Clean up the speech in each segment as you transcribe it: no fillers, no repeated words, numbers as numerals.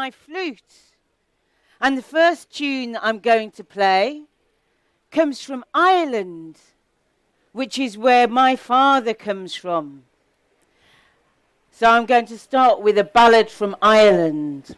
my flute. And the first tune I'm going to play comes from Ireland, which is where my father comes from. So I'm going to start with a ballad from Ireland.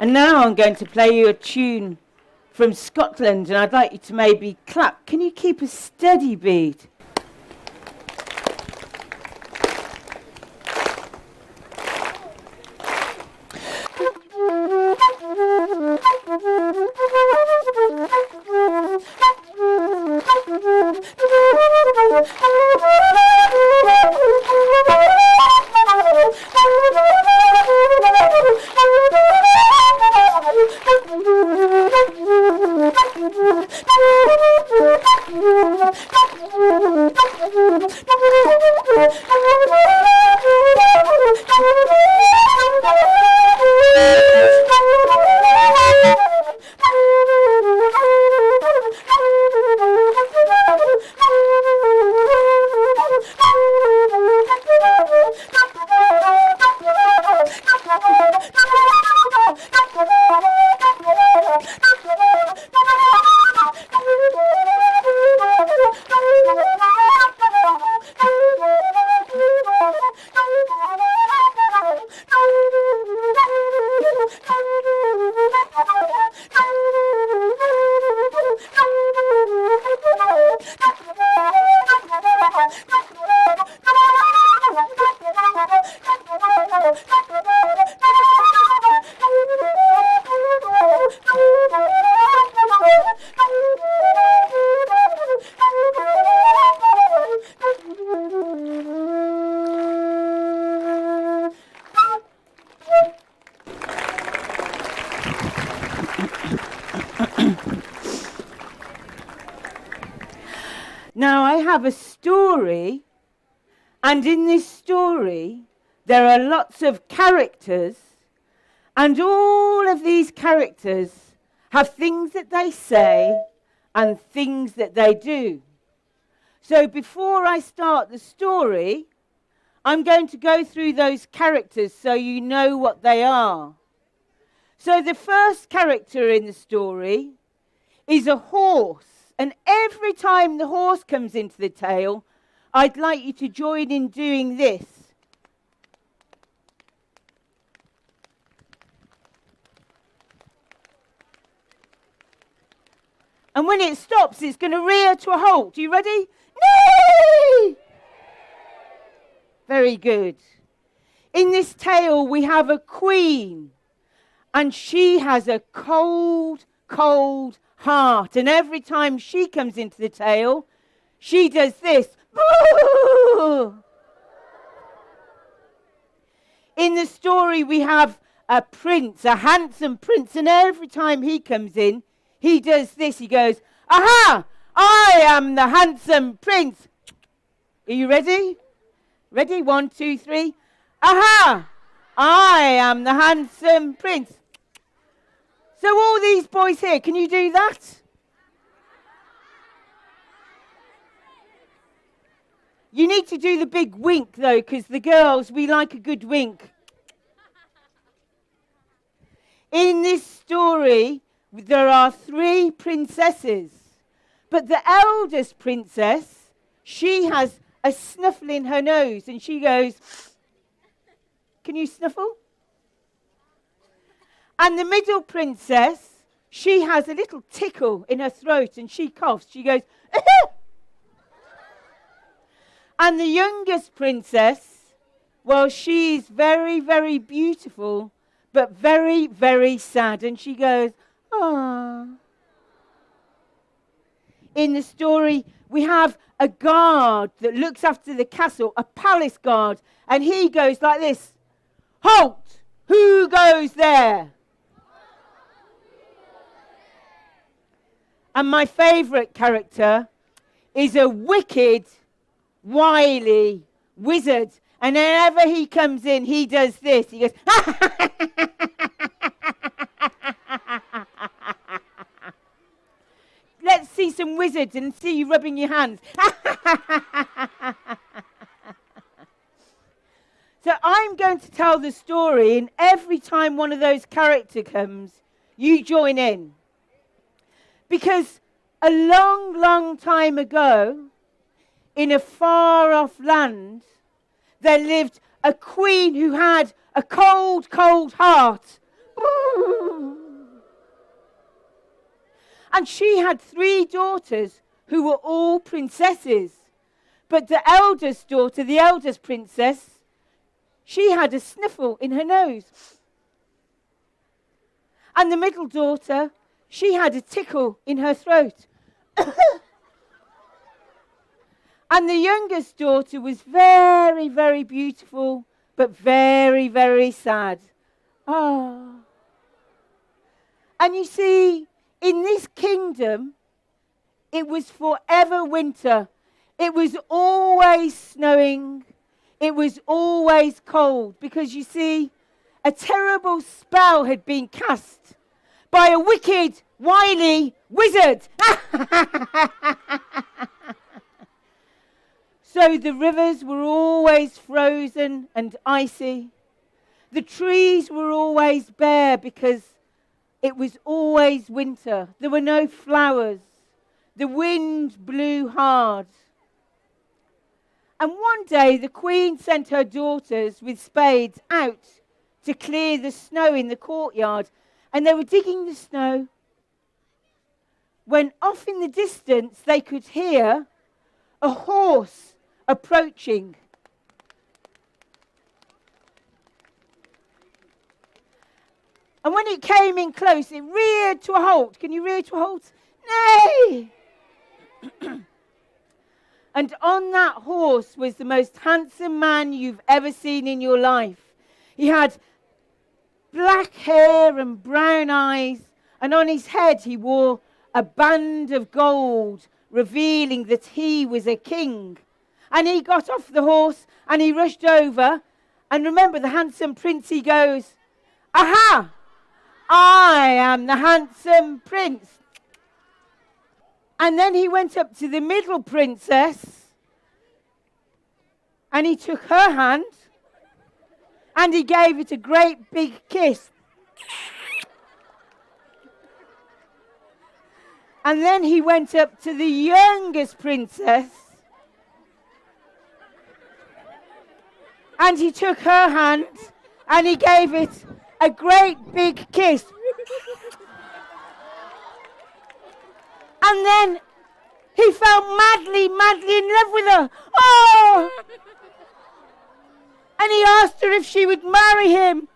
And now I'm going to play you a tune from Scotland, and I'd like you to maybe clap. Can you keep a steady beat? have a story, and in this story, there are lots of characters, and all of these characters have things that they say and things that they do. So before I start the story, I'm going to go through those characters so you know what they are. So the first character in the story is a horse. And every time the horse comes into the tale, I'd like you to join in doing this. And when it stops, it's going to rear to a halt. Are you ready? Neigh! Very good. In this tale, we have a queen, and she has a cold, cold heart. And every time she comes into the tale, she does this. Boo! In the story, we have a prince, a handsome prince, and every time he comes in, he does this. He goes, aha! I am the handsome prince. Are you ready? Ready? 1, 2, 3. Aha! I am the handsome prince. So all these boys here, can you do that? You need to do the big wink, though, because the girls, we like a good wink. In this story, there are 3 princesses. But the eldest princess, she has a snuffle in her nose, and she goes, can you snuffle? And the middle princess, she has a little tickle in her throat, and she coughs. She goes, ah-ha! And the youngest princess, well, she's very, very beautiful, but very, very sad. And she goes, ah. In the story, we have a guard that looks after the castle, a palace guard. And he goes like this, halt! Who goes there? And my favourite character is a wicked, wily wizard. And whenever he comes in, he does this. He goes, let's see some wizards and see you rubbing your hands. So I'm going to tell the story, and every time one of those characters comes, you join in. Because a long, long time ago, in a far-off land, there lived a queen who had a cold, cold heart. And she had 3 daughters who were all princesses. But the eldest daughter, the eldest princess, she had a sniffle in her nose. And the middle daughter, she had a tickle in her throat. And the youngest daughter was very, very beautiful, but very, very sad. Ah. And you see, in this kingdom, it was forever winter. It was always snowing. It was always cold. Because you see, a terrible spell had been cast by a wicked, wily wizard. So the rivers were always frozen and icy. The trees were always bare because it was always winter. There were no flowers. The wind blew hard. And one day the queen sent her daughters with spades out to clear the snow in the courtyard. And they were digging the snow when off in the distance they could hear a horse approaching. And when it came in close, it reared to a halt. Can you rear to a halt? Nay! And on that horse was the most handsome man you've ever seen in your life. He had black hair and brown eyes, and on his head he wore a band of gold revealing that he was a king. And he got off the horse and he rushed over. And remember, the handsome prince, he goes, "Aha! I am the handsome prince." And then he went up to the middle princess and he took her hand and he gave it a great big kiss. And then he went up to the youngest princess and he took her hand and he gave it a great big kiss. And then he fell madly, madly in love with her. Oh! And he asked her if she would marry him.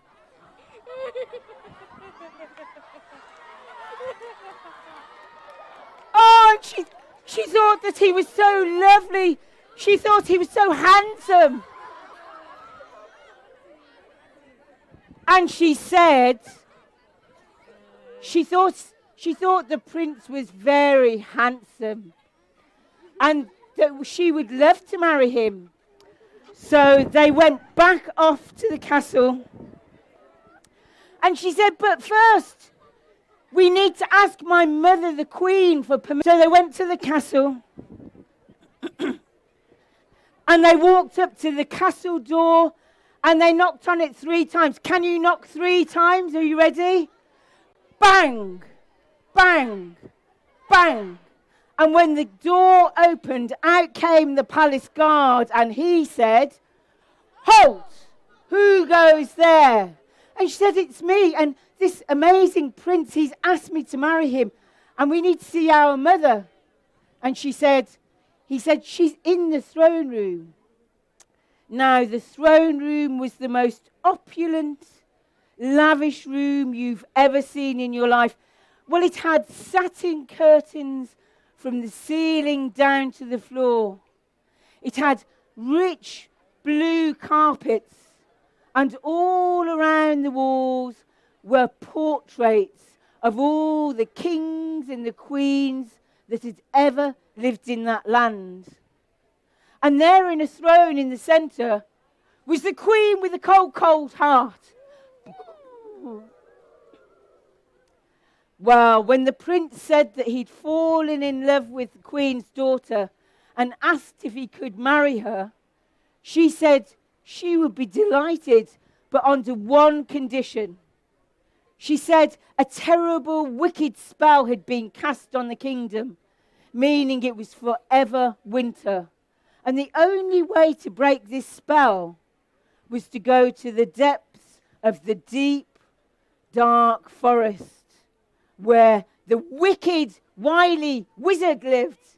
Oh, and she thought that he was so lovely. She thought he was so handsome. And she said, she thought the prince was very handsome and that she would love to marry him. So they went back off to the castle. And she said, "But first, we need to ask my mother, the queen, for permission." So they went to the castle. And they walked up to the castle door and they knocked on it 3 times. Can you knock 3 times? Are you ready? Bang! Bang! Bang! And when the door opened, out came the palace guard and he said, "Halt! Who goes there?" And she said, "It's me. And this amazing prince, he's asked me to marry him. And we need to see our mother." And he said, "She's in the throne room." Now, the throne room was the most opulent, lavish room you've ever seen in your life. Well, it had satin curtains from the ceiling down to the floor. It had rich blue carpets, and all around the walls were portraits of all the kings and the queens that had ever lived in that land. And there in a throne in the centre was the queen with the cold, cold heart. Well, when the prince said that he'd fallen in love with the queen's daughter and asked if he could marry her, she said she would be delighted, but under one condition. She said a terrible, wicked spell had been cast on the kingdom, meaning it was forever winter. And the only way to break this spell was to go to the depths of the deep, dark forest where the wicked, wily wizard lived.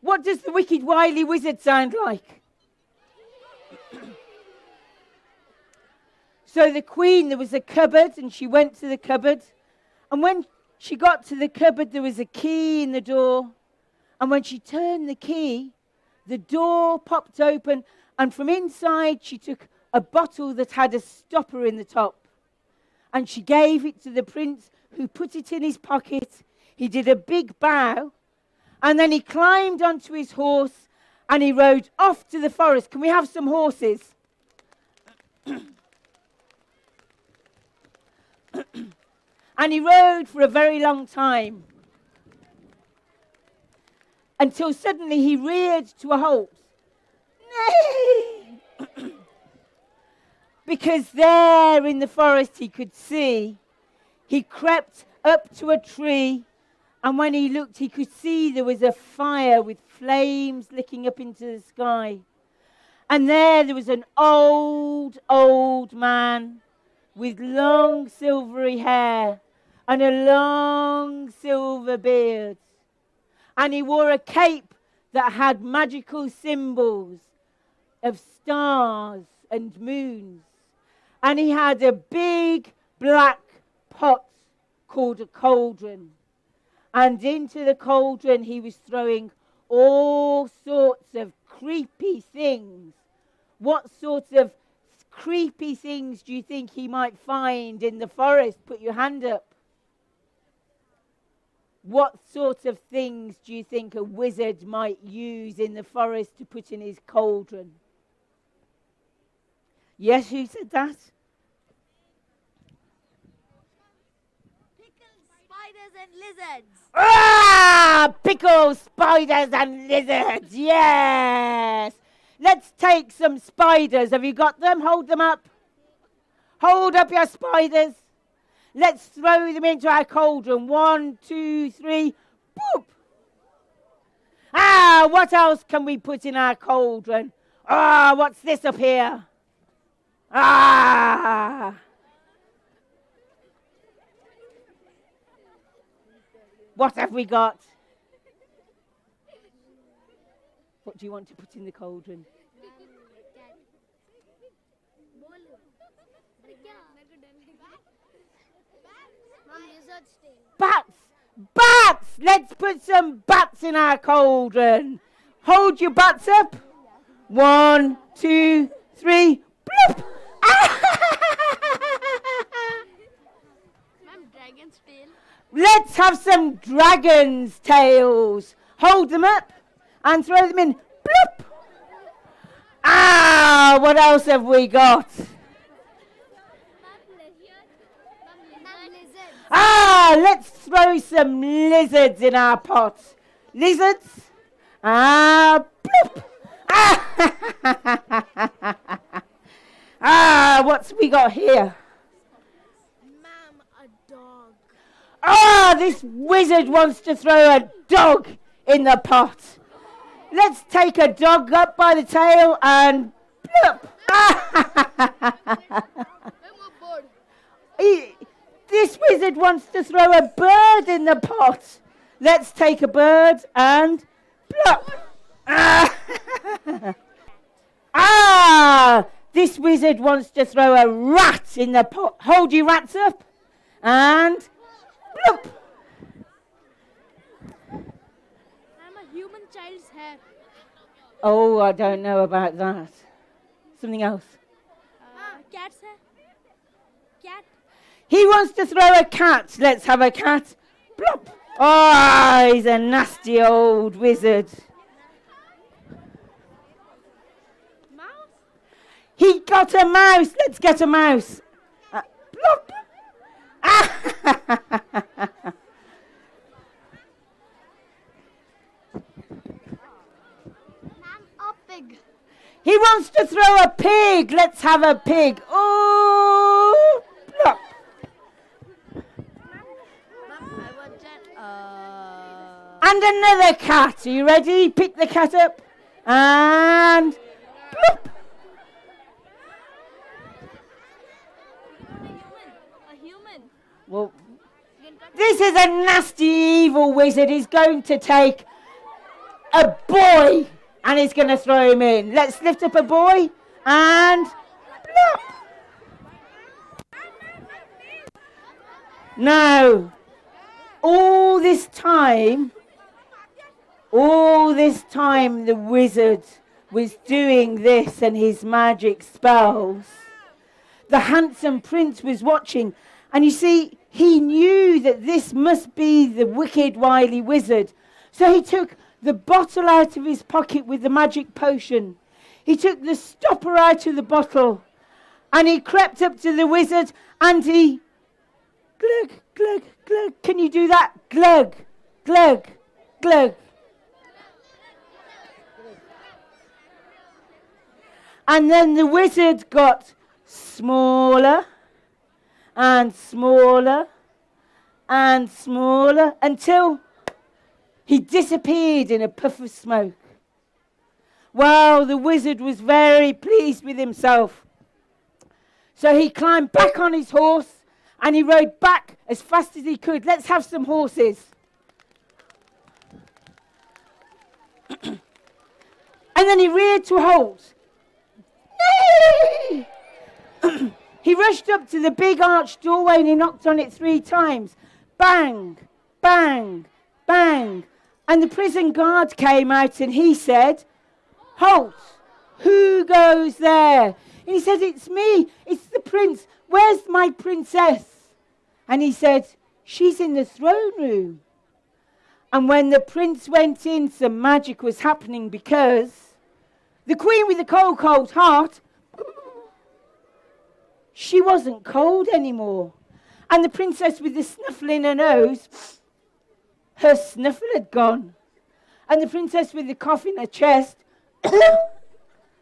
What does the wicked, wily wizard sound like? So the queen, there was a cupboard, and she went to the cupboard. And when she got to the cupboard, there was a key in the door. And when she turned the key, the door popped open. And from inside, she took a bottle that had a stopper in the top. And she gave it to the prince, who put it in his pocket. He did a big bow. And then he climbed onto his horse and he rode off to the forest. Can we have some horses? And he rode for a very long time until suddenly he reared to a halt. Nay! Because there in the forest he could see, he crept up to a tree, and when he looked he could see there was a fire with flames licking up into the sky. And there was an old, old man with long silvery hair and a long silver beard. And he wore a cape that had magical symbols of stars and moons. And he had a big black pot called a cauldron. And into the cauldron he was throwing all sorts of creepy things. What sort of creepy things do you think he might find in the forest? Put your hand up. What sort of things do you think a wizard might use in the forest to put in his cauldron? Yes, who said that? Pickles, spiders, and lizards. Ah! Pickles, spiders, and lizards. Yes. Let's take some spiders. Have you got them? Hold them up. Hold up your spiders. Let's throw them into our cauldron. 1, 2, 3. Boop. Ah, what else can we put in our cauldron? Ah, what's this up here? Ah. What have we got? What do you want to put in the cauldron? Bats! Bats! Let's put some bats in our cauldron. Hold your bats up. 1, 2, 3. Bloop! Dragon's tail. Let's have some dragon's tails. Hold them up and throw them in. Bloop! Ah, what else have we got? Ah, let's throw some lizards in our pot. Lizards. Ah, bloop. Ah, what's we got here? Ma'am, a dog. Ah, this wizard wants to throw a dog in the pot. Let's take a dog up by the tail and bloop. This wizard wants to throw a bird in the pot. Let's take a bird and plop. This wizard wants to throw a rat in the pot. Hold your rats up and plop. I'm a human child's hair. Oh, I don't know about that. Something else. Cat's hair. Cat. He wants to throw a cat. Let's have a cat. Plop. Oh, he's a nasty old wizard. Mouse? He got a mouse. Let's get a mouse. Plop. A pig. He wants to throw a pig. Let's have a pig. Oh, plop. And another cat. Are you ready? Pick the cat up. And plop. A human. Well, this is a nasty, evil wizard. He's going to take a boy and he's going to throw him in. Let's lift up a boy and plop. Now, all this time, the wizard was doing this and his magic spells. The handsome prince was watching, and you see, he knew that this must be the wicked, wily wizard. So he took the bottle out of his pocket with the magic potion. He took the stopper out of the bottle, and he crept up to the wizard, and he glug, glug, glug. Can you do that? Glug, glug, glug. And then the wizard got smaller and smaller and smaller until he disappeared in a puff of smoke. Well, the wizard was very pleased with himself. So he climbed back on his horse and he rode back as fast as he could. Let's have some horses. And then he reared to a halt. He rushed up to the big arched doorway and he knocked on it 3 times. Bang, bang, bang. And the prison guard came out and he said, "Halt, who goes there?" And he said, "It's me, it's the prince. Where's my princess?" And he said, "She's in the throne room." And when the prince went in, some magic was happening because the queen with the cold, cold heart, she wasn't cold anymore. And the princess with the snuffle in her nose, her snuffle had gone. And the princess with the cough in her chest,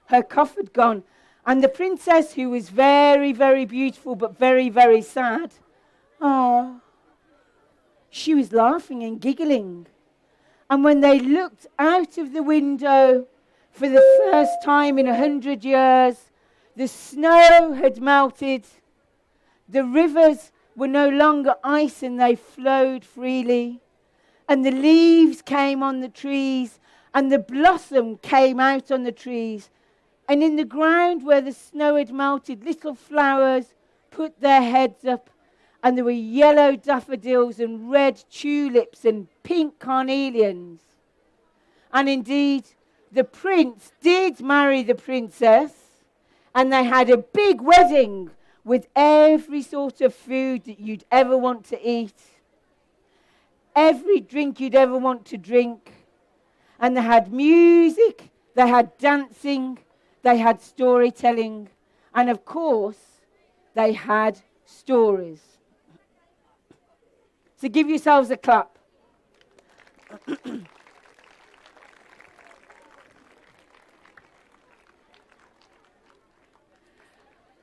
her cough had gone. And the princess, who was very, very beautiful but very, very sad, she was laughing and giggling. And when they looked out of the window for the first time in 100 years, the snow had melted. The rivers were no longer ice and they flowed freely. And the leaves came on the trees and the blossom came out on the trees. And in the ground where the snow had melted, little flowers put their heads up. And there were yellow daffodils and red tulips and pink carnelians. And indeed, the prince did marry the princess. And they had a big wedding with every sort of food that you'd ever want to eat. Every drink you'd ever want to drink. And they had music, they had dancing, they had storytelling. And of course, they had stories. So give yourselves a clap.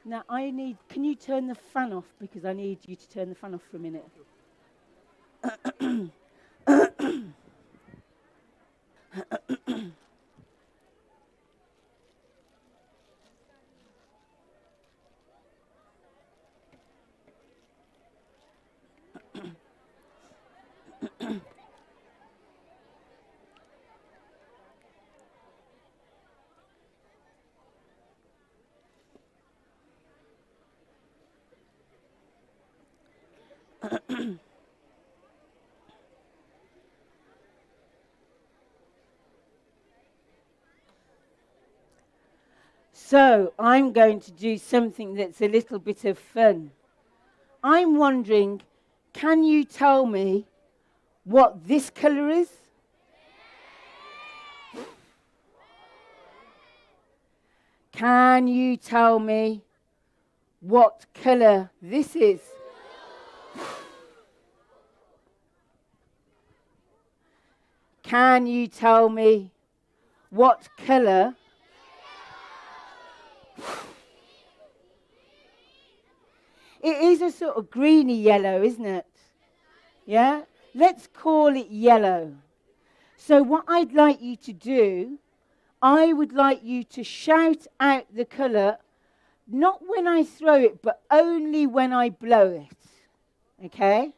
Now can you turn the fan off? Because I need you to turn the fan off for a minute. So I'm going to do something that's a little bit of fun. I'm wondering, can you tell me what this colour is? Can you tell me what colour this is? Can you tell me what colour? It is a sort of greeny yellow, isn't it? Yeah? Let's call it yellow. So what I'd like you to do, I would like you to shout out the colour, not when I throw it, but only when I blow it. Okay?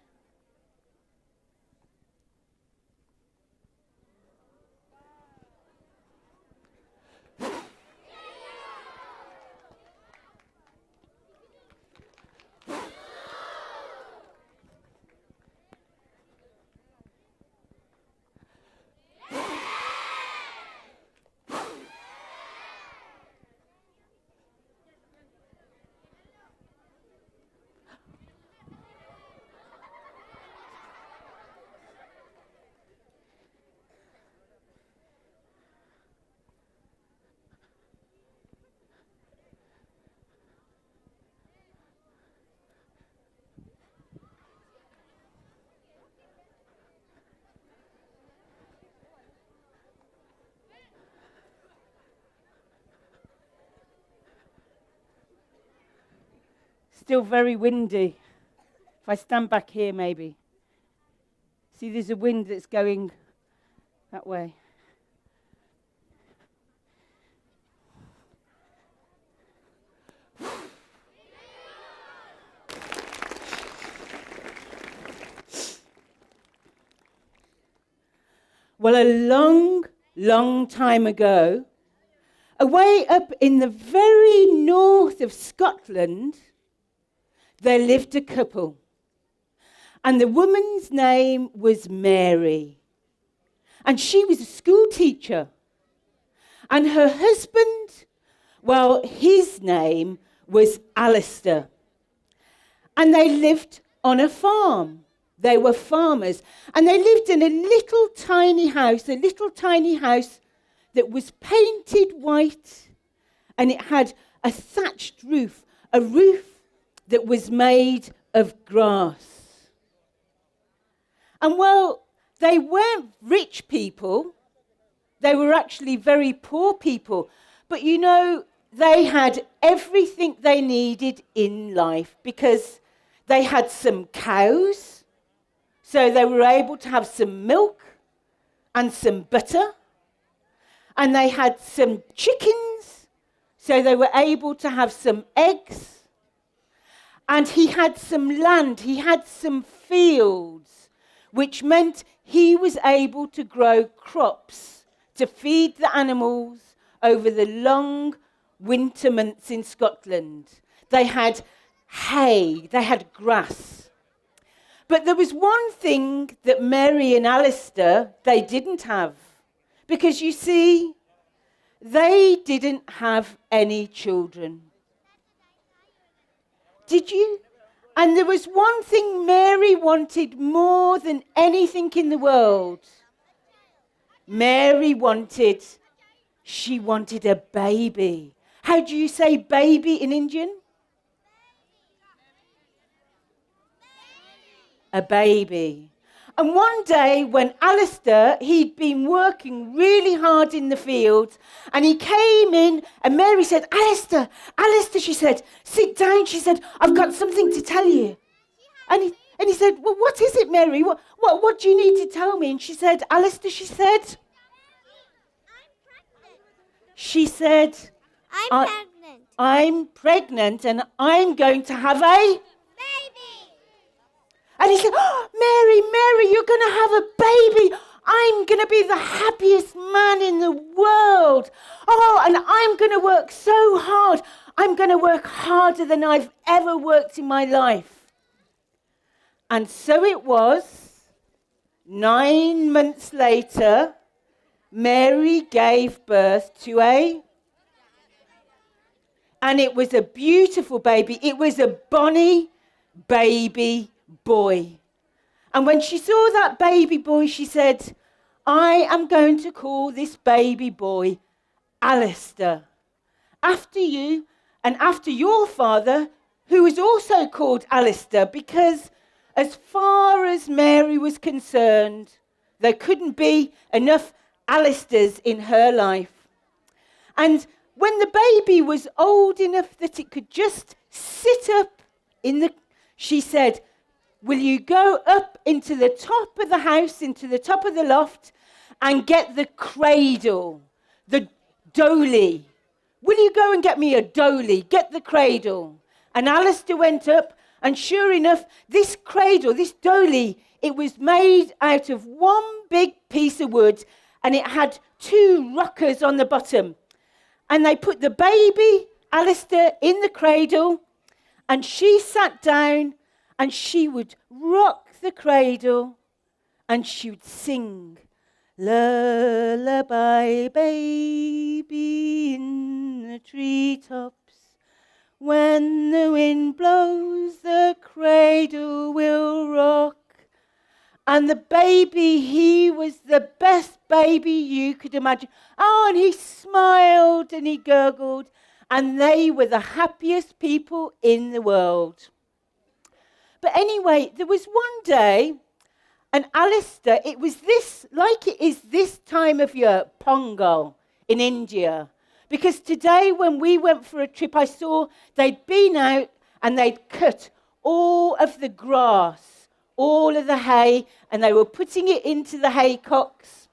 Still very windy. If I stand back here, maybe. See, there's a wind that's going that way. Well, a long, long time ago, away up in the very north of Scotland, there lived a couple. And the woman's name was Mary. And she was a school teacher. And her husband, well, his name was Alistair. And they lived on a farm. They were farmers. And they lived in a little tiny house that was painted white, and it had a thatched roof, a roof that was made of grass. And well, they weren't rich people. They were actually very poor people. But you know, they had everything they needed in life because they had some cows, so they were able to have some milk and some butter. And they had some chickens, so they were able to have some eggs. And he had some land, he had some fields, which meant he was able to grow crops to feed the animals over the long winter months in Scotland. They had hay, they had grass. But there was one thing that Mary and Alistair, they didn't have. Because you see, they didn't have any children. Did you? And there was one thing Mary wanted more than anything in the world. She wanted a baby. How do you say baby in Indian? A baby. And one day when Alistair, he'd been working really hard in the fields, and he came in, and Mary said, Alistair, she said, sit down. She said, I've got something to tell you. And he said, well, what is it, Mary? What do you need to tell me? And she said, Alistair, she said, I'm pregnant and I'm going to have a baby. And he said, oh, Mary, you're going to have a baby. I'm going to be the happiest man in the world. Oh, and I'm going to work so hard. I'm going to work harder than I've ever worked in my life. And so it was. 9 months later, Mary gave birth to and it was a beautiful baby. It was a bonny baby boy. And when she saw that baby boy, she said, I am going to call this baby boy Alistair, after you and after your father, who was also called Alistair, because as far as Mary was concerned, there couldn't be enough Alistairs in her life. And when the baby was old enough that it could just sit up she said, will you go up into the top of the house, into the top of the loft, and get the cradle, the dolly? Will you go and get me a dolly? Get the cradle. And Alistair went up, and sure enough, this cradle, this dolly, it was made out of one big piece of wood, and it had 2 rockers on the bottom. And they put the baby, Alistair, in the cradle, and she sat down, and she would rock the cradle, and she would sing, lullaby baby in the treetops. When the wind blows, the cradle will rock. And the baby, he was the best baby you could imagine. Oh, and he smiled and he gurgled. And they were the happiest people in the world. But anyway, there was one day, and Alistair, it was this, like it is this time of year, Pongal in India. Because today when we went for a trip, I saw they'd been out and they'd cut all of the grass, all of the hay, and they were putting it into the haycocks.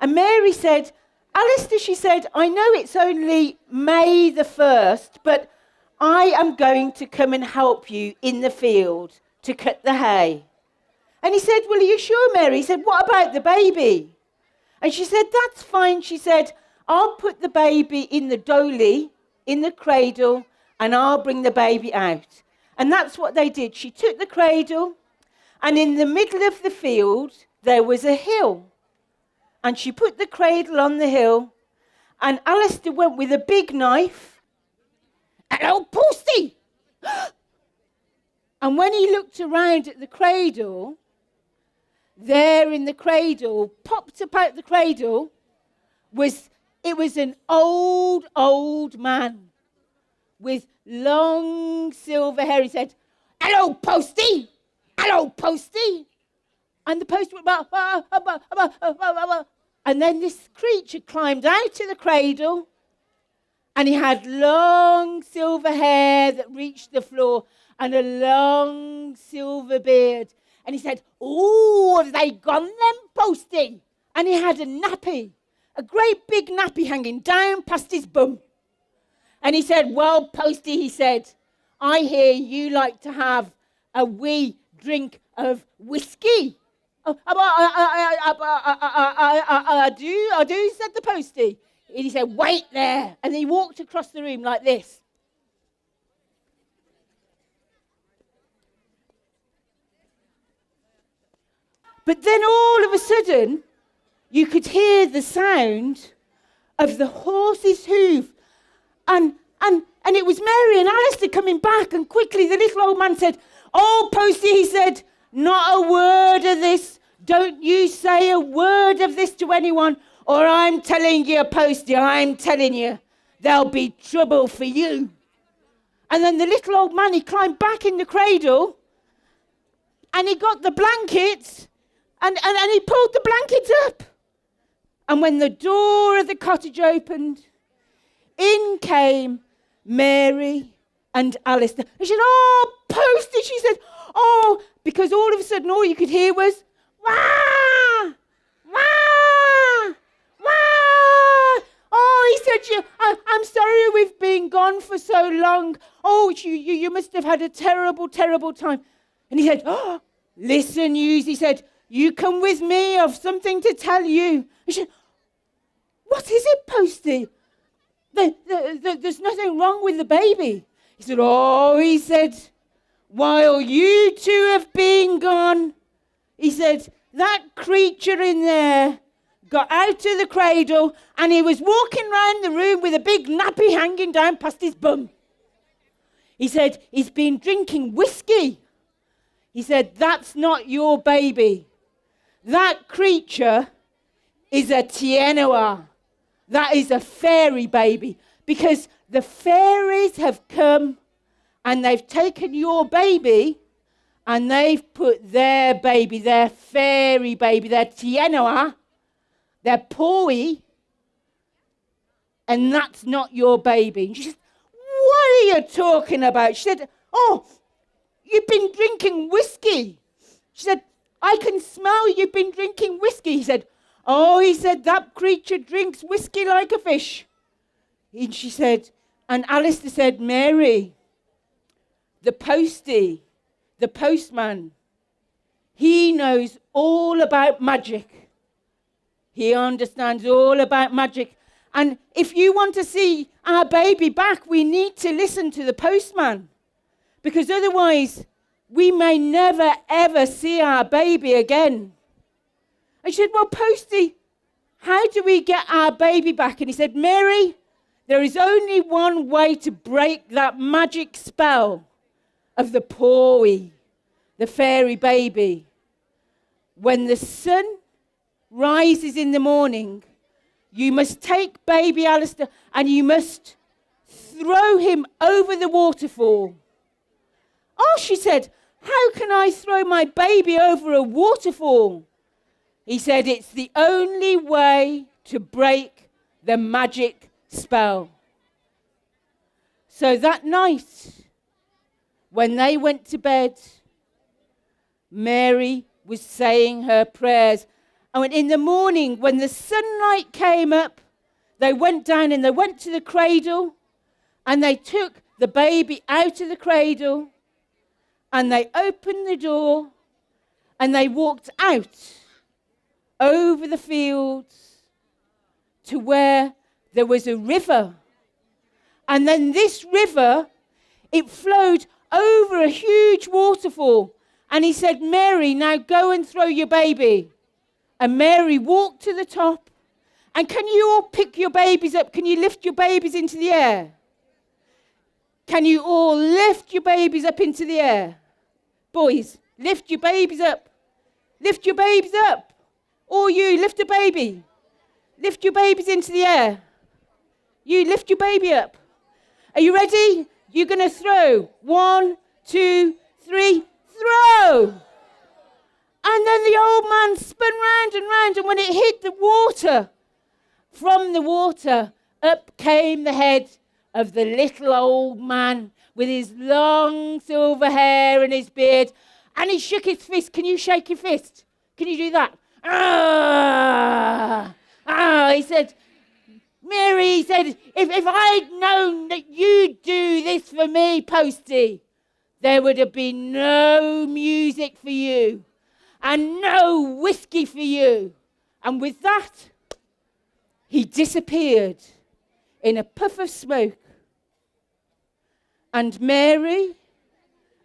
And Mary said, Alistair, she said, I know it's only May the 1st, but I am going to come and help you in the field to cut the hay. And he said, well, are you sure, Mary? He said, what about the baby? And she said, that's fine. She said, I'll put the baby in the dolly, in the cradle, and I'll bring the baby out. And that's what they did. She took the cradle, and in the middle of the field, there was a hill. And she put the cradle on the hill, and Alistair went with a big knife, and oh, Posty! And when he looked around at the cradle, there in the cradle, popped up out the cradle, was an old man with long silver hair. He said, "Hello, Postie! Hello, Postie!" And the post went, and then this creature climbed out of the cradle, and he had long silver hair that reached the floor and a long silver beard. And he said, "Oh, have they gone then, Postie?" And he had a nappy, a great big nappy hanging down past his bum. And he said, "Well, Postie," he said, "I hear you like to have a wee drink of whiskey." "Oh, I do, said the Postie. And he said, "Wait there." And he walked across the room like this. But then all of a sudden, you could hear the sound of the horse's hoof. And it was Mary and Alistair coming back. And quickly the little old man said, "Oh, Postie," he said, "not a word of this. Don't you say a word of this to anyone, or I'm telling you, Postie, I'm telling you, there'll be trouble for you." And then the little old man, he climbed back in the cradle, and he got the blankets, and he pulled the blankets up. And when the door of the cottage opened, in came Mary and Alistair. And she said, "Oh, Postie," she said, "oh," because all of a sudden all you could hear was, "Wah! Wah! Wah!" "Oh," he said, I'm sorry we've been gone for so long. Oh, you must have had a terrible, terrible time." And he said, "Oh, listen, yous," he said, "you come with me. I've something to tell you." And she said, "What is it, Postie? There's nothing wrong with the baby." He said, "Oh," he said, "while you two have been gone," he said, "that creature in there got out of the cradle and he was walking round the room with a big nappy hanging down past his bum." He said, "He's been drinking whiskey." He said, "That's not your baby. That creature is a tienua. That is a fairy baby, because the fairies have come and they've taken your baby and they've put their baby, their fairy baby, their tienua, their poi, and that's not your baby." And she said, "What are you talking about?" She said, "Oh, you've been drinking whiskey." She said, "I can smell you've been drinking whiskey." He said, "Oh," he said, "that creature drinks whiskey like a fish." And she said, and Alistair said, "Mary, the postie, the postman, he knows all about magic. He understands all about magic. And if you want to see our baby back, we need to listen to the postman, because otherwise we may never, ever see our baby again." And she said, "Well, Postie, how do we get our baby back?" And he said, "Mary, there is only one way to break that magic spell of the poi, the fairy baby. When the sun rises in the morning, you must take baby Alistair and you must throw him over the waterfall." "Oh," she said, "how can I throw my baby over a waterfall?" He said, "It's the only way to break the magic spell." So that night, when they went to bed, Mary was saying her prayers. And in the morning, when the sunlight came up, they went down and they went to the cradle and they took the baby out of the cradle and they opened the door and they walked out over the fields to where there was a river. And then this river, it flowed over a huge waterfall. And he said, "Mary, now go and throw your baby." And Mary walked to the top. And can you all pick your babies up? Can you lift your babies into the air? Can you all lift your babies up into the air? Boys, lift your babies up. Lift your babes up. All you, lift a baby. Lift your babies into the air. You lift your baby up. Are you ready? You're going to throw. 1, 2, 3, throw. And then the old man spun round and round, and when it hit the water, from the water, up came the head of the little old man with his long silver hair and his beard. And he shook his fist. Can you shake your fist? Can you do that? He said, Mary, he said, if I'd known that you'd do this for me, Posty, there would have been no music for you and no whiskey for you. And with that, he disappeared in a puff of smoke. And Mary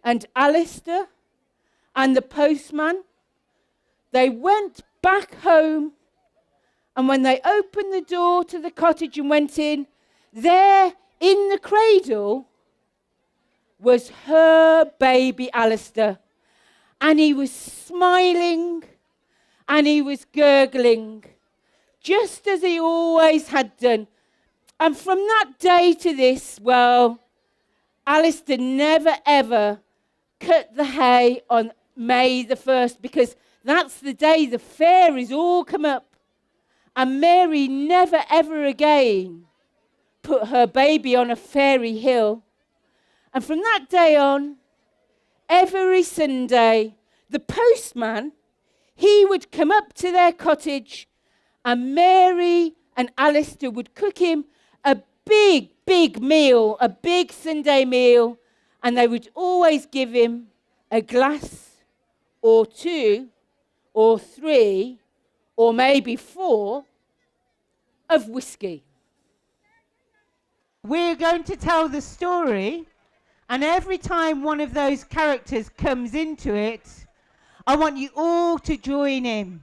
and Alistair and the postman, they went back home, and when they opened the door to the cottage and went in, there in the cradle was her baby Alistair. And he was smiling and he was gurgling, just as he always had done. And from that day to this, well, Alistair never ever cut the hay on May the 1st, because that's the day the fairies all come up. And Mary never ever again put her baby on a fairy hill. And from that day on, every Sunday, the postman, he would come up to their cottage, and Mary and Alistair would cook him a big meal, a big Sunday meal, and they would always give him a glass or 2 or 3 or maybe 4 of whiskey. We're going to tell the story, and every time one of those characters comes into it, I want you all to join in.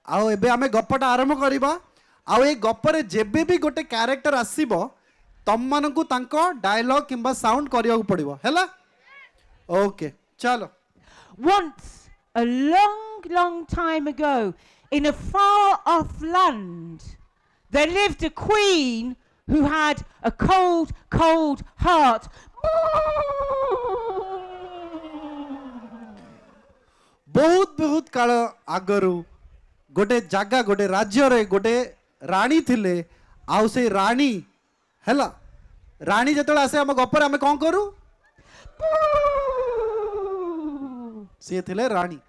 आउ एबे आमे गप्पटा आरंभ करिबा आउ ए गप्परे जेबे भी गोटे character आसीबो तम मानकु तांको डायलॉग किंबा साउंड करिया पड़िबो हैला ओके चलो. Once, a long time ago, in a far off land, there lived a queen who had a cold heart. बहुत काल आगरु गोटे जागा गोटे राज्य रे गोटे रानी थिले आउ से रानी हैला रानी जतले आसे हम गपर हम कोन करू से थिले रानी.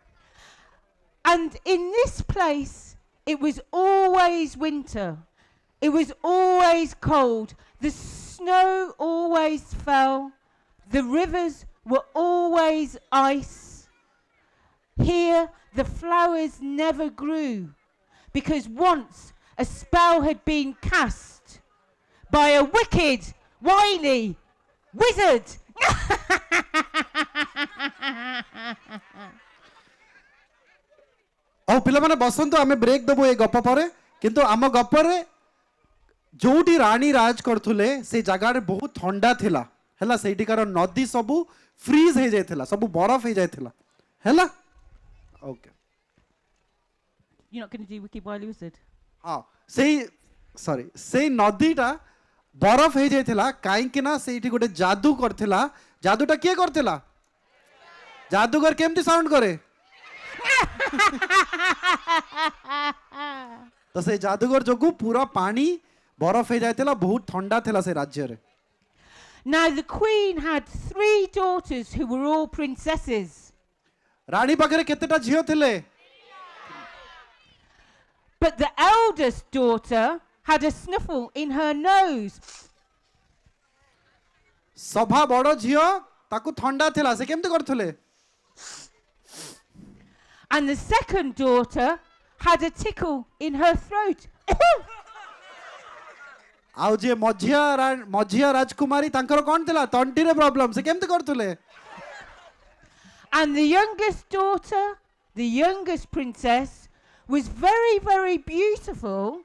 And in this place, it was always winter. It was always cold. The snow always fell. The rivers were always ice. Here, the flowers never grew, because once a spell had been cast by a wicked, wily wizard. ओ पिला माने बसंत आमे break दबो ए गप परे किंतु आम गप रे जोटी रानी राज करथुले से जगह रे बहुत ठंडा थिला हैला सेठिकार नदी सबु फ्रीज हे जायथिला सबु बरफ हे जायथिला हैला okay. You're not going to do Wicked Wily Wizard? हां से नदीटा बरफ हे जायथिला काई कि ना सेठी गोटे जादू करथिला. जादूटा के करथिला जादूगर केमती साउंड करे तो से जादूगर जोगु पूरा पानी बरफ हे जायथिला बहुत ठंडा थिला से राज्य रे. Now the queen had 3 daughters who were all princesses. रानी पाखरे केतेटा झियो थिले But the eldest daughter had a snuffle in her nose. सभा बड़ झियो ताकू ठंडा थिला से केमते करथले. And the second daughter had a tickle in her throat. आउ जे मझिया राजकुमारी तांकर कोन थिला तंटी रे प्रॉब्लम से केमते करथले. And the youngest daughter, the youngest princess, was very beautiful,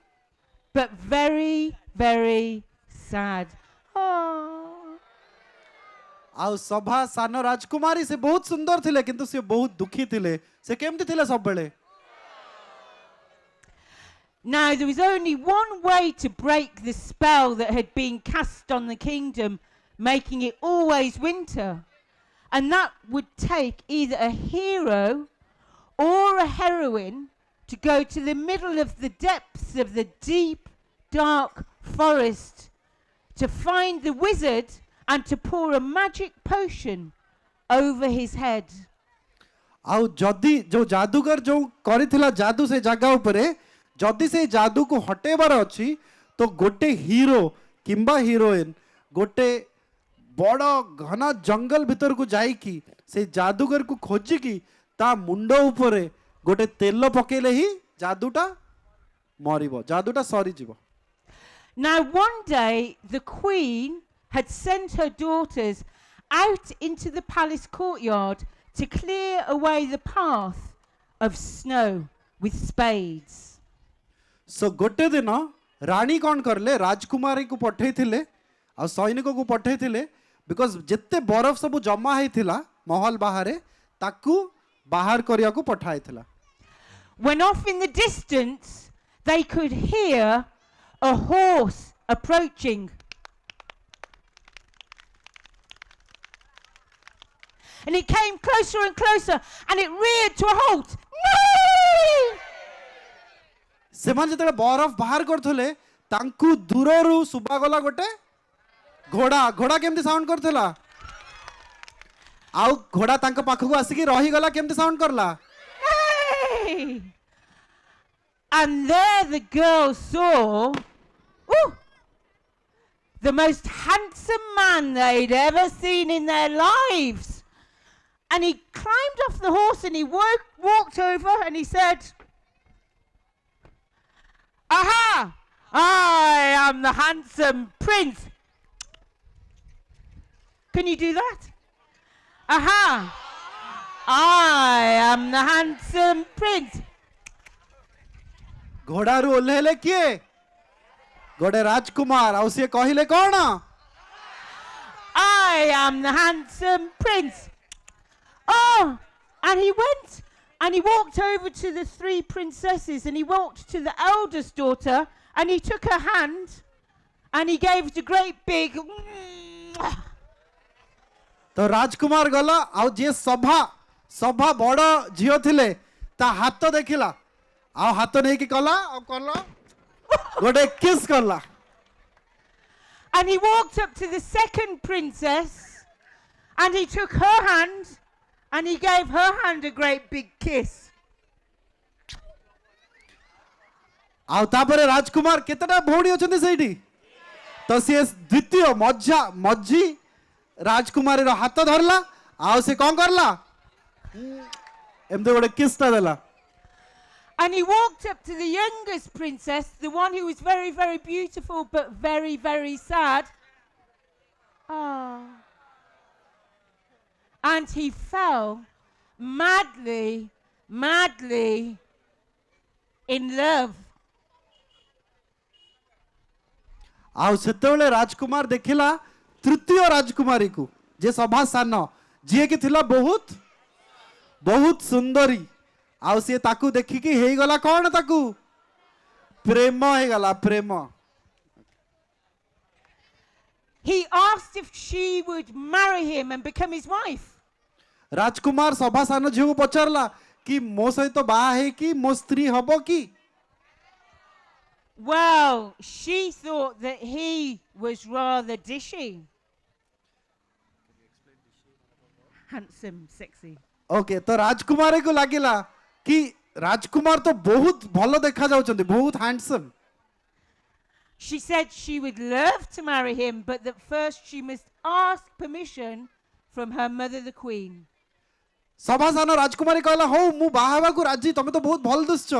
but very sad. Oh. आउ सभा सान राजकुमारी से बहुत सुंदर थिले किंतु से बहुत दुखी थिले से केमती थिले सब बेले Now, there was only one way to break the spell that had been cast on the kingdom, making it always winter. And that would take either a hero or a heroine to go to the middle of the depths of the deep, dark forest to find the wizard and to pour a magic potion over his head. आउ जदि जो जादूगर जो करिथिला जादू से जगह उपरे जदि से जादू को हटेबार अछि तो गोटे हीरो किंबा हीरोइन गोटे बड़ घना जंगल भीतर को जाई की से जादूगर को खोजी की ता मुंडो उपरे गोटे तेल पकेले ही जादूटा मरिबो जादूटा सरी जीवो Now, one day, the queen had sent her daughters out into the palace courtyard to clear away the path of snow with spades. सो गोटे दिन रानी कौन करले राजकुमारी को पठे थिले आ सैनिक को पठे थिले बिकॉज जिते बरफ सब जमा हेथिला महल बाहरे ताकू बाहर करिया को पठाई थिला When off in the distance, they could hear a horse approaching. And it came closer and closer, and it reared to a halt. No! सेमान जते बरफ बाहर करथले तांकू दूररू सुबा गला गोटे घोड़ा घोड़ा केमती साउंड करथला आउ घोड़ा तांक पाखकू आसी रही गला केमती साउंड करला Hey! And there the girls saw the most handsome man they'd ever seen in their lives. And he climbed off the horse and he walked over and he said, Aha! I am the handsome prince. Can you do that? Aha! I am the handsome prince. घोड़ारू ओल्हेले किए गोटे राजकुमार आउ से कहिले कौन I am the handsome prince. Oh, and he went and he walked over to the three princesses and he walked to the eldest daughter and he took her hand and he gave it a great big. तो राजकुमार गला आउ जे सभा सभा बड़ झियो थिले ता हाथ देखिला आ हाथ नहीं कि कला आ कला गोटे किस करला And he walked up to the second princess and he took her hand and he gave her hand a great big kiss. आउ तापरे राजकुमार केतटा भौणी अछंती सेठी तो से द्वितीय मज्जा मज्जी राजकुमारी रो हाथ धरला आउ से कोन करला एमते गोटे किसटा देला And he walked up to the youngest princess, the one who was very, very beautiful but very, very sad. Ah. And he fell madly, madly in love. आउ सेतेबेले राजकुमार देखिला तृतीय राजकुमारी को जे सभा सान जे कि थिला बहुत बहुत सुंदरी आउ से ताकू देखि कि हेई गला कोन ताकू प्रेम हे गला प्रेम He asked if she would marry him and become his wife. राजकुमार सभा सान झियो को पचारला कि मो सहित बा हे कि मो स्त्री हबो कि Well, she thought that he was rather dishy. Handsome, sexy. Okay तो राजकुमारी को लागिला कि राजकुमार तो बहुत भलो देखा जाउचंती बहुत handsome She said she would love to marry him, but that first she must ask permission from her mother, the queen. सभा सान राजकुमारी कहला हो मु बाहाबा को राजी तमे तो बहुत भल दुश्च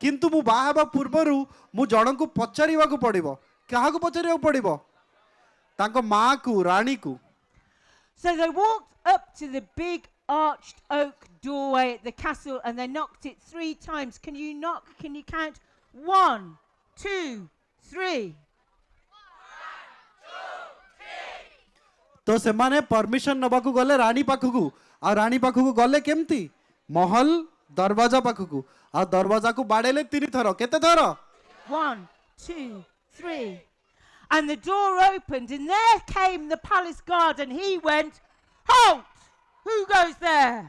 किंतु मु बाहाबा पूर्वरु मु जण को पचारिबा को पड़िबो काहा को पचारिबा पड़िबो तांको मां को रानी को So they walked up to the big arched oak doorway at the castle and they knocked it 3 times. Can you knock? Can you count? 1, 2, 3. तो से माने परमिशन नबाकू गले रानी पाखकू आ रानी पाखकू गले केमती महल दरवाजा पाखकू आ दरवाजा को बाड़ेले 3 थर केते थर 1, 2, 3. And the door opened, and there came the palace guard, and he went, "Halt! Who goes there?"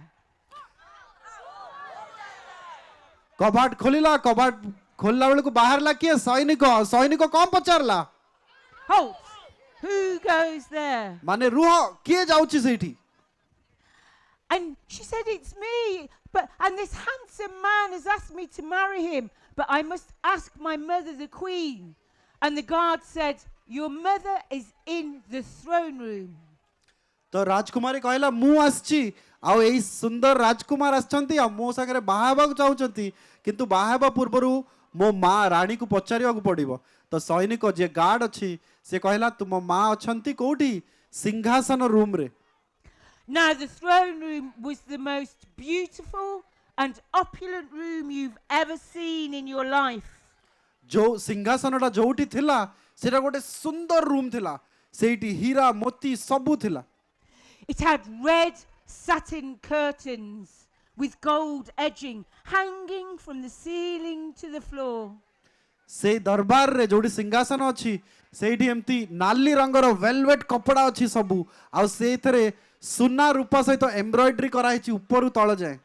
कबाट खोलिला कबाट खोलला बेले को बाहरला किए सैनिक सैनिक कौन पचारला Halt! Who goes there? माने रुह किए जाउची सेठी And she said, "It's me. And this handsome man has asked me to marry him, but I must ask my mother, the queen." And the guard said, "Your mother is in the throne room." तो राजकुमारी कहला मु आछी आ एई सुंदर राजकुमार आछंती आ मो सागरे बाहाबा चाहउचंती किंतु बाहाबा पूर्वरु मो माँ रानी को पचारिया को पड़िबो तो सैनिक जे गार्ड अछि से कहला तुम माँ अछंती कोठी सिंहासन रूम रे Now the throne room was the most beautiful and opulent room you've ever seen in your life. जो सिंहासनटा जोठी थिला सेटा गोटे सुंदर रूम थिला सेठी हीरा मोती सबु थिला It had red satin curtains with gold edging hanging from the ceiling to the floor. से दरबार रे जोडी सिंहासन अछि सेठी एम्ति नाली रंगर वेलवेट कपड़ा अछि सबु आ सेथरे सुना रूपा सहित एम्ब्रॉयडरी कराइछि ऊपर तळ जाय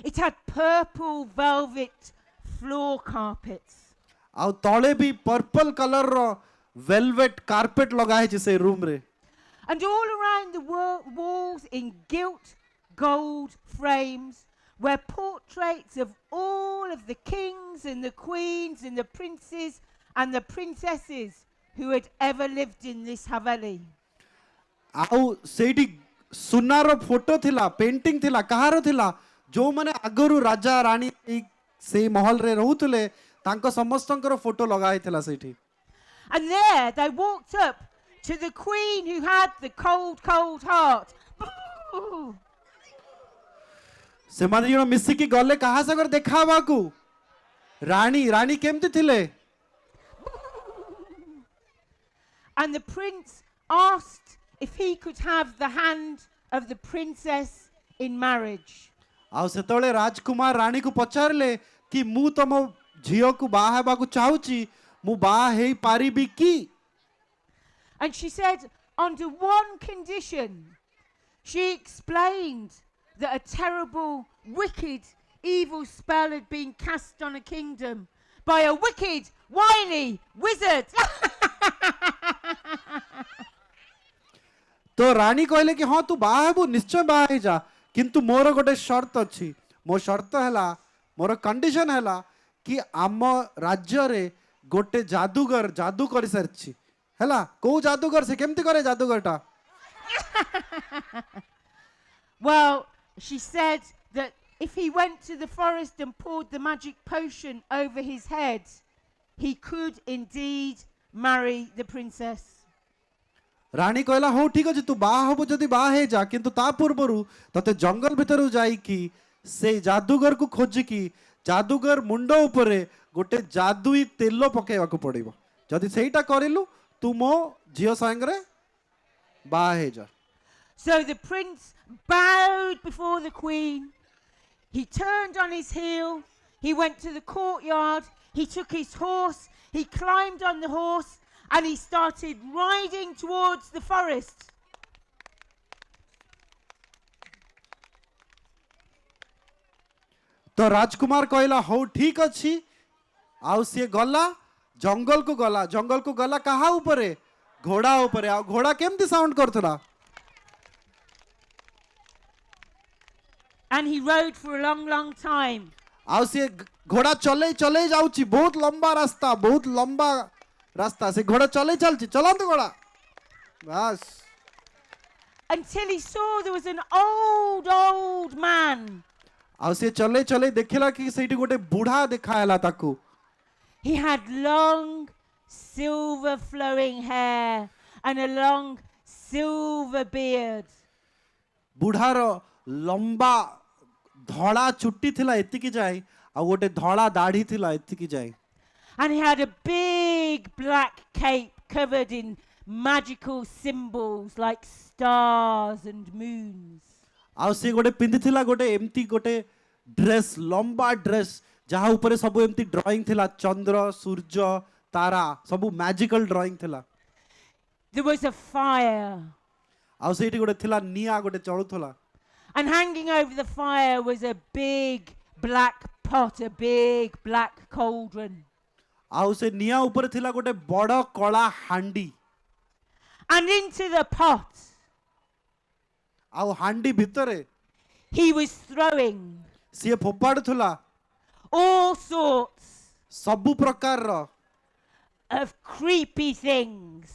It had purple velvet floor carpets. आ तळे भी पर्पल कलर रो वेलवेट कारपेट लगाइ छै से रूम रे And all around the walls in gilt gold frames were portraits of all of the kings and the queens and the princes and the princesses who had ever lived in this haveli. आउ सेठी सुनार photo थिला painting थिला कहारो थिला जो माने आगरु राजा रानी से महल रे रहउतले तांको समस्तंकर फोटो लगाइ थिला सेठी And there they walked up to the queen who had the cold heart. से माने जण मिसी की गले कहा सगर देखाबा को रानी रानी केमती थिले And the prince asked if he could have the hand of the princess in marriage. आ सेतळे राजकुमार रानी को पचारले कि मु तम झियो को बाहा हेबा को चाहूची मु बाहा हेई पारिबी की And she said, under one condition. She explained that a terrible, wicked, evil spell had been cast on a kingdom by a wicked, wily wizard. तो रानी कहले कि हाँ तू बाहा हेबू निश्चय बाहा हे जा किंतु मोर गोटे शर्त अछि मो शर्त हैला मोर कंडीशन हैला कि आम राज्य रे गोटे जादूगर जादू करि सरछि हैला को जादूगर से केमती करे जादूगरटा Well, she said that if he went to the forest and poured the magic potion over his head, he could indeed marry the princess. रानी कहला हो ठीक अछि तू बाहा हबो जदी बाहा हे जा किंतु ता पूर्वरु तते जंगल भितरु जाई कि से जादूगर को खोजि कि जादूगर मुंड ऊपरे गोटे जादुई तेल पकेवा को पड़िबो जदी सेटा करिलु तू मो झियो संगरे बाहा हे जा So the prince bowed before the queen. He turned on his heel. He went to the courtyard. He took his horse. He climbed on the horse and he started riding towards the forest. तो राजकुमार कहला हो ठीक अछि आउ से गला जंगल को गला कहा ऊपरे घोड़ा ऊपरे आ घोड़ा केमती sound करथला And he rode for a long, long time. आउ से घोड़ा चले चले जाउची बहुत लंबा रास्ता से घोड़ा चले चलची चलंत घोड़ा बस Until he saw there was an old man. आउ से चले चले देखला कि सेठी गोटे बूढ़ा देखायला ताकू He had long, silver flowing hair and a long, silver beard. Budhar लंबा धड़ा चुट्टी थिला एतिकी जाय आ गोटे धड़ा दाढ़ी थिला एतिकी जाय And he had a big black cape covered in magical symbols like stars and moons. ଆଉ ସେ ଗୋଟେ ପିନ୍ଧିଥିଲା ଗୋଟେ ଏମିତି ଗୋଟେ ଡ୍ରେସ୍ ଲମ୍ବା ଡ୍ରେସ୍ ଯାହା ଉପରେ ସବୁ ଏମିତି ଡ୍ରଇଂ ଥିଲା ଚନ୍ଦ୍ର ସୂର୍ଯ୍ୟ ତାରା ସବୁ ମ୍ୟାଜିକାଲ ଡ୍ରଇଂ ଥିଲା There was a fire, ଆଉ ସେଇଠି ଗୋଟେ ଥିଲା ନିଆଁ ଗୋଟେ ଚଳୁଥିଲା and hanging over the fire was a big black pot, a big black cauldron. ଆଉ ସେ ନିଆଁ ଉପରେ ଥିଲା ଗୋଟେ ବଡ଼ କଳା ହାଣ୍ଡି And into the pot ଆଉ ହାଣ୍ଡି ଭିତରେ he was throwing ସିଏ ଫୋପାଡୁଥିଲା all sorts ସବୁ ପ୍ରକାରର of creepy things.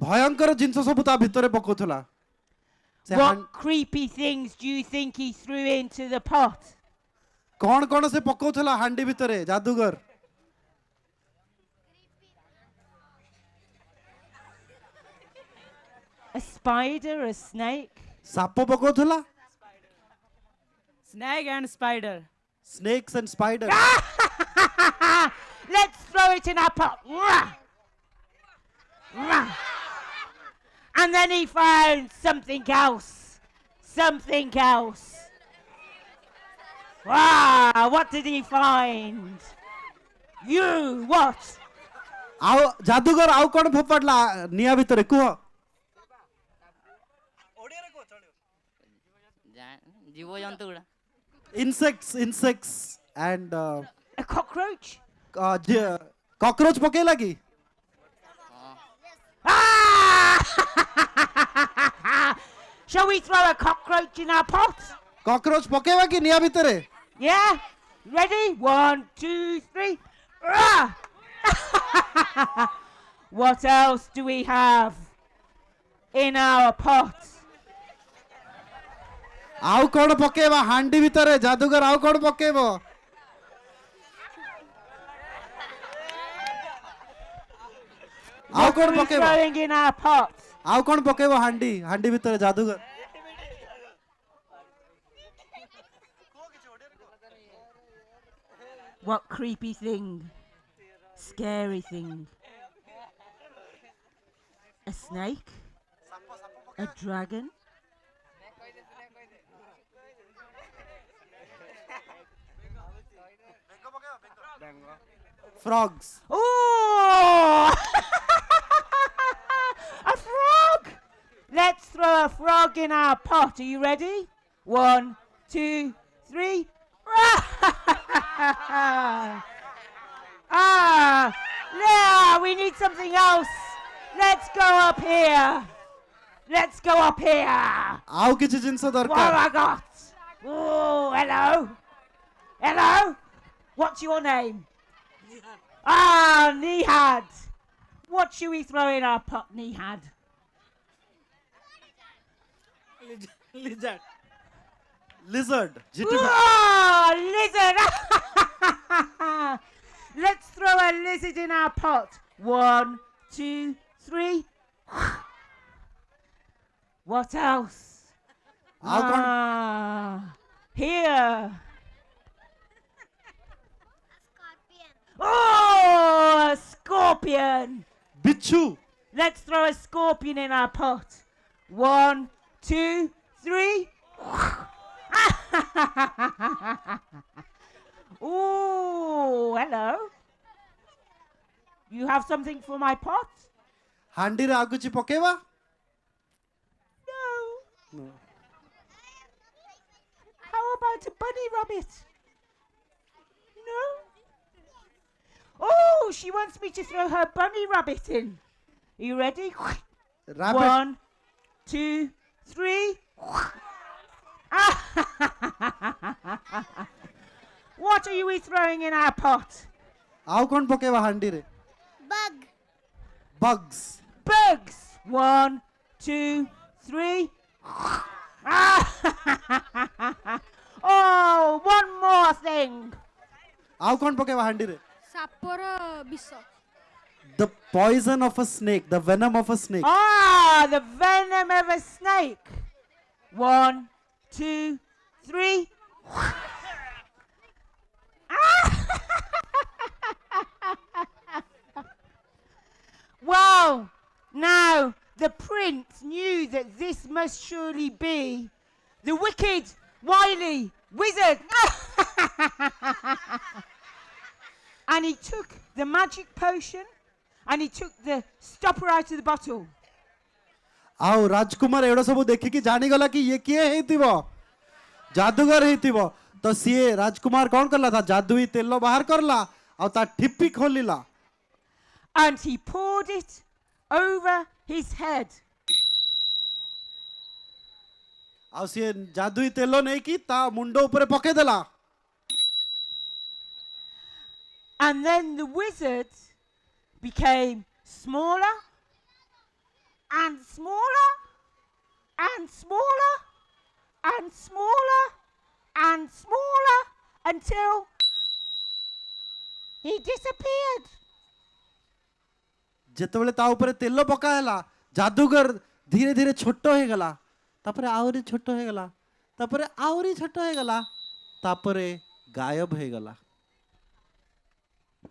ଭୟଙ୍କର ଜିନିଷ ସବୁ ତା ଭିତରେ ପକଉଥିଲା ସେ What creepy things do you think he threw into the pot? କଣ କଣ ସେ ପକଉଥିଲା ହାଣ୍ଡି ଭିତରେ ଯାଦୁଗର A spider, a snake? ସାପ ପକଉଥିଲା Snake and spider. snakes and spiders Let's throw it in our pot. Rah! Rah! And then he found something else. Something else. Wow, what did he find? You, what? ଆଉ ଯାଦୁଗର ଆଉ କଣ ଫୋପାଡିଲା ନିଆଁ ଭିତରେ କୁହ ଜୀବଜନ୍ତୁ ଗୁଡା insects and A cockroach? cockroach ପକେଇଲା କି Ah! Shall we throw a cockroach in our pot? cockroach ପକେଇବା କି ନିଆଁ ଭିତରେ Yeah? Ready? 1, 2, 3. Ah! What else do we have in our pot? ଆଉ କଣ ପକେଇବା ହାଣ୍ଡି ଭିତରେ ଯାଦୁଗର ଆଉ କଣ ପକେଇବ ଆଉ What କଣ are we ପକେଇବ throwing in our pot? ଆଉ କଣ ପକେଇବ ହାଣ୍ଡି ହାଣ୍ଡି ଭିତରେ ଯାଦୁଗର What creepy thing? Scary thing? A snake? A dragon? frogs Oh! A frog! Let's throw a frog in our pot. Are you ready? 1, 2, 3. Yeah, we need something else. Let's go up here. Let's go up here. ଆଉ କିଛି ଜିନିଷ What have ଦରକାର I got? Oh, hello. Hello. What's your name? Ah, Nihad. What should we throw in our pot, Nihad? lizard. lizard jittiba Oh, lizard. Let's throw a lizard in our pot. 1, 2, 3. What else? ଆଉ କଣ Here. Oh, a scorpion. bichu Let's throw a scorpion in our pot. 1, 2, 3. Oh, hello. You have something for my pot? ହାଣ୍ଡିରେ ଆଉ କିଛି ପକେଇବା No. How about a bunny rabbit? No? Oh, she wants me to throw her bunny rabbit in. Are you ready? rabbit 1, 2, 3. What are we throwing in our pot? ଆଉ କଣ ପକେଇବା ହାଣ୍ଡିରେ Bug. bugs Bugs. 1, 2, 3. Oh, one more thing. ଆଉ କଣ ପକେଇବା ହାଣ୍ଡିରେ ସାପର ବିଷ. the poison of a snake the venom of a snake Ah, the venom of a snake. 1, 2, 3. Wow, Now the prince knew that this must surely be the wicked, wily wizard. And he took the magic potion and he took the stopper out of the bottle. ଆଉ ରାଜକୁମାର ଏଗୁଡ଼ା ସବୁ ଦେଖିକି ଜାଣିଗଲା କି ଇଏ କିଏ ହେଇଥିବ, ଯାଦୁଗର ହେଇଥିବ। ତ ସିଏ ରାଜକୁମାର କ'ଣ କଲା, ତା ଯାଦୁଇ ତେଲ ବାହାର କରଲା ଆଉ ତା ଠିପି ଖୋଲିଲା। And he poured it over his head. ଆଉ ସିଏ ଯାଦୁଇ ତେଲ ନେଇକି ତା ମୁଣ୍ଡ ଉପରେ ପକେଇଦେଲା। And then the wizard became smaller and smaller and smaller and smaller and smaller until he disappeared. ଯେତେବେଳେ ତା ଉପରେ ତେଲ ପକା ହେଲା, ଯାଦୁଗର ଧୀରେ ଧୀରେ ଛୋଟ ହେଇଗଲା, ତାପରେ ଆହୁରି ଛୋଟ ହେଇଗଲା, ତାପରେ ଆହୁରି ଛୋଟ ହେଇଗଲା, ତାପରେ ଗାୟବ ହେଇଗଲା।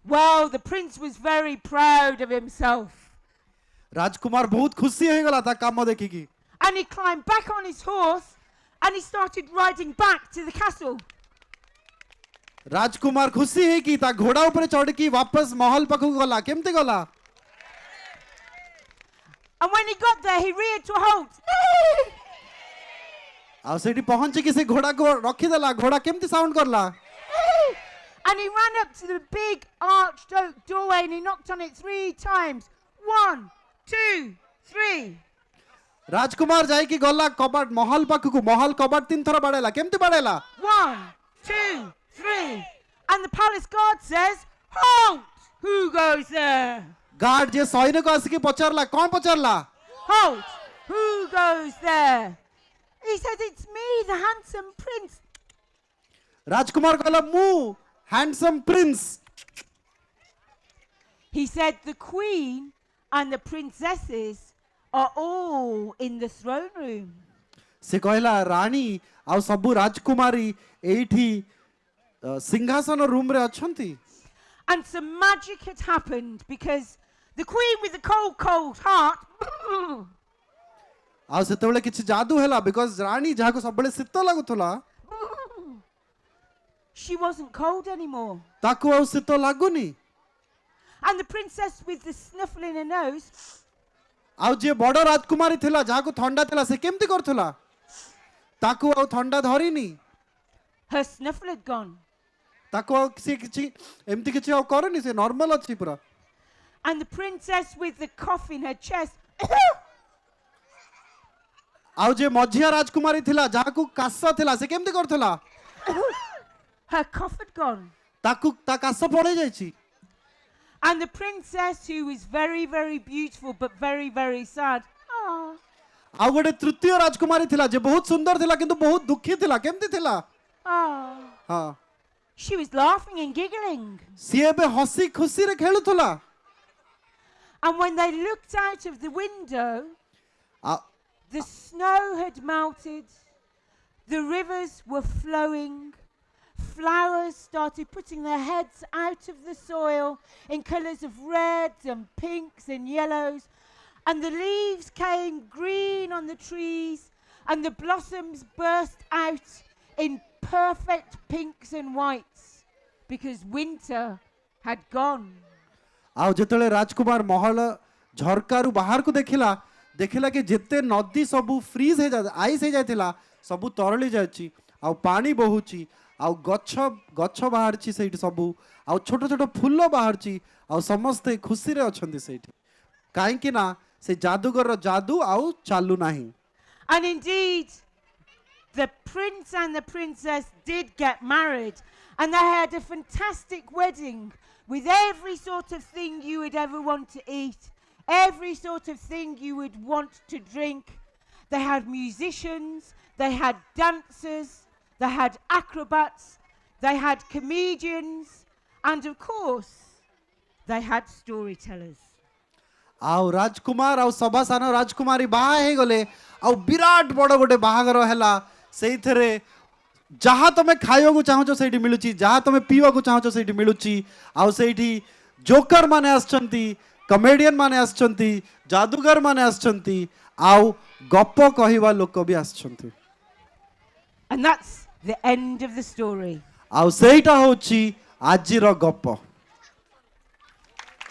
Well, the prince was very proud of himself. ରାଜକୁମାର ବହୁତ ଖୁସି ହେଇଗଲା ତା କାମ ଦେଖିକି। And he climbed back on his horse and he started riding back to the castle. ରାଜକୁମାର ଖୁସି ହେଇକି ତା ଘୋଡ଼ା ଉପରେ ଚଢ଼ିକି वापस महल ପାଖକୁ ଗଲା। କେମିତି ଗଲା? And when he got there, he reared to a halt. ଆଉ ସେଠି ପହଞ୍ଚିକି ସେ ଘୋଡ଼ାକୁ ରଖିଦେଲା। ଘୋଡ଼ା କେମିତି sound Karala? And he ran up to the big arched oak doorway and he knocked on it 3 times. 1, 2, 3. ରାଜକୁମାର ଯାଇକି ଗଲା କବାଟ ମହଲ ପାଖକୁ। ମହଲ କବାଟ 3 ଥର ବାଡ଼େଇଲା। କେମିତି ବାଡ଼େଇଲା? 1, 2, 3. And the palace guard says, halt! Who goes there? Guard ଯେ ସୈନିକ ଆସିକି ପଚାରିଲା, କ'ଣ ପଚାରିଲା? Halt! Who goes there? He said, it's me, the handsome prince. ରାଜକୁମାର କହିଲା, ମୁଁ handsome prince. He said, the queen and the princesses are all in the throne room. ସେ କହିଲା, ରାଣୀ ଆଉ ସବୁ ରାଜକୁମାରୀ ଏଇଠି ସିଂହାସନ ରୁମରେ ଅଛନ୍ତି। And some magic had happened because the queen with the cold, cold heart ଆଉ ସେତେବେଳେ କିଛି ଯାଦୁ ହେଲା, ବିକଜ ରାଣୀ ଯାହାକୁ ସବୁବେଳେ ଶୀତ ଲାଗୁଥିଲା, she wasn't cold anymore. ତାକୁ ଆଉ ଶୀତ ଲାଗୁନି। And the princess with the snuffle in her nose, ଆଉ ଯିଏ ବଡ଼ ରାଜକୁମାରୀ ଥିଲା, ଯାହାକୁ ଥଣ୍ଡା ଥିଲା, ସେ କେମିତି କରୁଥିଲା? ତାକୁ ଆଉ ଥଣ୍ଡା ଧରିନି। her snuffle had gone. ତାକୁ ଆଉ ସେ କିଛି ଏମିତି କିଛି ଆଉ କରୁନି, ସେ ନର୍ମାଲ ଅଛି ପୁରା। And the princess with the cough in her chest, ଆଉ ଯିଏ ମଝିଆ ରାଜକୁମାରୀ ଥିଲା, ଯାହାକୁ କାଶ ଥିଲା, ସେ କେମିତି କରୁଥିଲା? her cough had gone. ତାକୁ ତା କାଶ ପଳେଇ ଯାଇଛି। And the princess who was very, very beautiful but very, very sad, ah, ଆଉ ଗୋଟେ ତୃତୀୟ ରାଜକୁମାରୀ ଥିଲା, ଯେ ବହୁତ ସୁନ୍ଦର ଥିଲା କିନ୍ତୁ ବହୁତ ଦୁଃଖୀ ଥିଲା। କେମିତି ଥିଲା? ah, ହଁ, she was laughing and giggling. ସିଏ ଏବେ ହସି ଖୁସିରେ ଖେଳୁଥିଲା। And when they looked out of the window, ଆଉ the snow had melted, the rivers were flowing, flowers started putting their heads out of the soil in colours of reds and pinks and yellows, and the leaves came green on the trees, and the blossoms burst out in perfect pinks and whites, because winter had gone. ଆଉ ଯେତେବେଳେ ରାଜକୁମାର ମହଲ ଝରକାରୁ ବାହାରକୁ ଦେଖିଲା, ଦେଖିଲା କି ଯେତେ ନଦୀ ସବୁ ଫ୍ରିଜ୍ ହେଇଯାଏ, ଆଇସ୍ ହେଇଯାଇଥିଲା, ସବୁ ତରଳି ଯାଉଛି, ଆଉ ପାଣି ବହୁଛି, ଆଉ ଗଛ ବାହାରିଛି ସେଇଠି ସବୁ, ଆଉ ଛୋଟ ଛୋଟ ଫୁଲ ବାହାରିଛି, ଆଉ ସମସ୍ତେ ଖୁସିରେ ଅଛନ୍ତି ସେଇଠି। କାହିଁକି ନା ସେ ଯାଦୁଗରର ଯାଦୁ ଆଉ ଚାଲୁ ନାହିଁ। And indeed, the prince and the princess did get married, and they had a fantastic wedding with every sort of thing you would ever want to eat, every sort of thing you would want to drink. They had musicians, they had dancers, they had acrobats, they had comedians, and of course, they had storytellers. ଆଉ ରାଜକୁମାର ଆଉ ସଭା ସାନ ରାଜକୁମାରୀ ବାହା ହେଇଗଲେ, ଆଉ ବିରାଟ ବଡ଼ ଗୋଟେ ବାହାଘର ହେଲା। ସେଇଥିରେ ଯାହା ତମେ ଖାଇବାକୁ ଚାହୁଁଛ ସେଇଠି ମିଳୁଛି, ଯାହା ତମେ ପିଇବାକୁ ଚାହୁଁଛ ସେଇଠି ମିଳୁଛି, ଆଉ ସେଇଠି ଜୋକର ମାନେ ଆସିଛନ୍ତି, कमेडियन माने आछंती जादूगर माने आछंती आउ गप कहिवा लोक भी आछंती And that's the end of the story. आउ सेटा होची आजिर गप